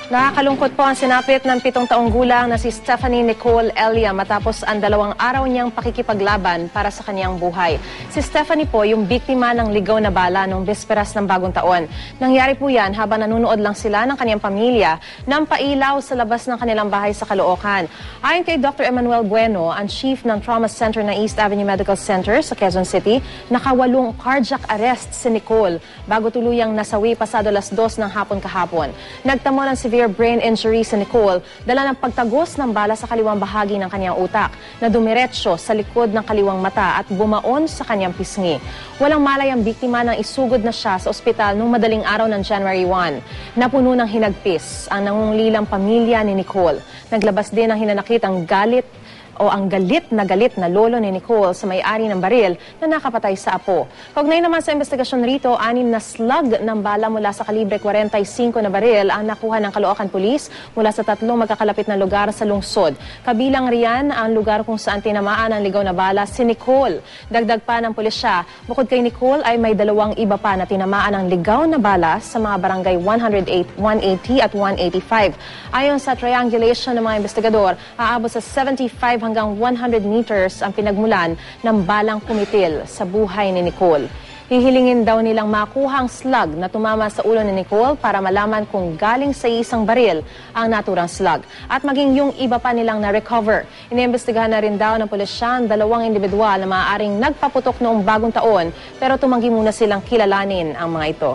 Nakakalungkot po ang sinapit ng 7 taong gulang na si Stephanie Nicole Elia matapos ang 2 araw niyang pakikipaglaban para sa kaniyang buhay. Si Stephanie po yung biktima ng ligaw na bala noong bisperas ng bagong taon. Nangyari po yan habang nanonood lang sila ng kaniyang pamilya ng pailaw sa labas ng kanilang bahay sa Caloocan. Ayon kay Dr. Emmanuel Bueno, ang chief ng Trauma Center ng East Avenue Medical Center sa Quezon City, nakawalong cardiac arrest si Nicole bago tuluyang nasawi pasado 2:00 ng hapon kahapon. Nagtamo ng severe brain injury si Nicole, dala ng pagtagos ng bala sa kaliwang bahagi ng kanyang utak na dumiretso sa likod ng kaliwang mata at bumaon sa kanyang pisngi. Walang malay ang biktima nang isugod na siya sa ospital noong madaling araw ng January 1. Napuno ng hinagpis ang nangunglilang pamilya ni Nicole. Naglabas din ng hinanakit ang galit na lolo ni Nicole sa may-ari ng baril na nakapatay sa apo. Kaugnay naman sa investigasyon rito, 6 na slug ng bala mula sa kalibre 45 na baril ang nakuha ng Caloocan Police mula sa 3 magkakalapit na lugar sa lungsod. Kabilang riyan ang lugar kung saan tinamaan ng ligaw na bala si Nicole. Dagdag pa ng pulisya, bukod kay Nicole ay may 2 iba pa na tinamaan ng ligaw na bala sa mga barangay 108, 180 at 185. Ayon sa triangulation ng mga investigador, aabot sa 75 hanggang 100 meters ang pinagmulan ng balang kumitil sa buhay ni Nicole. Hihilingin daw nilang makuha ang slug na tumama sa ulo ni Nicole para malaman kung galing sa isang baril ang naturang slug at maging yung iba pa nilang na-recover. Iniimbestigahan na rin daw ng pulisya ang 2 individual na maaaring nagpaputok noong bagong taon pero tumanggi muna silang kilalanin ang mga ito.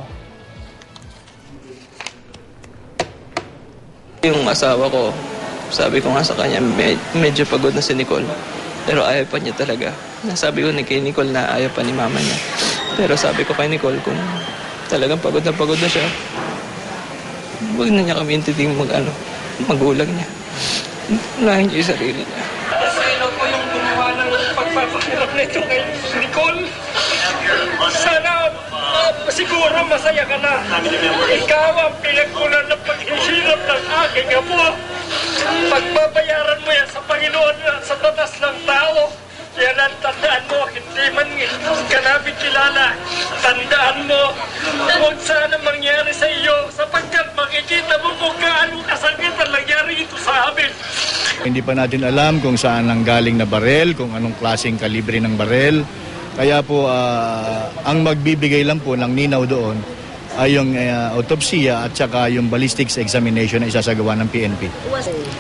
Yung asawa ko, sabi ko nga sa kanya, medyo pagod na si Nicole. Pero ayaw pa niya talaga. Nasabi ko kay Nicole na ayaw pa ni mama niya. Pero sabi ko kay Nicole, kung talagang pagod na siya, huwag na niya kami intindihin magulang niya. Unahin niya yung sarili niya. Sino po yung gumawa ng pagpapahirap nito kay Nicole? Sana siguro masaya ka na. Ikaw ang pinagkulan ng paghihirap ng aking apo. Pagbabayaran mo yan sa Panginoon sa batas ng tao. Yan ang tandaan mo, hindi man ka namin kilala. Tandaan mo, huwag sana mangyari sa iyo sapagkat makikita mo kung gaano kasakit ang nangyari ito sa amin. Hindi pa natin alam kung saan ang galing na barel, kung anong klaseng kalibre ng barel. Kaya po, ang magbibigay lang po ng ninaw doon ay yung autopsiya at saka yung ballistics examination na isasagawa ng PNP.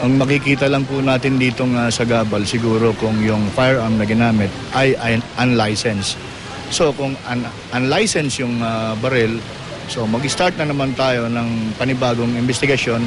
Ang makikita lang po natin ditong sa Gabal siguro kung yung firearm na ginamit ay unlicensed. So kung unlicensed yung baril, so mag-start na naman tayo ng panibagong investigasyon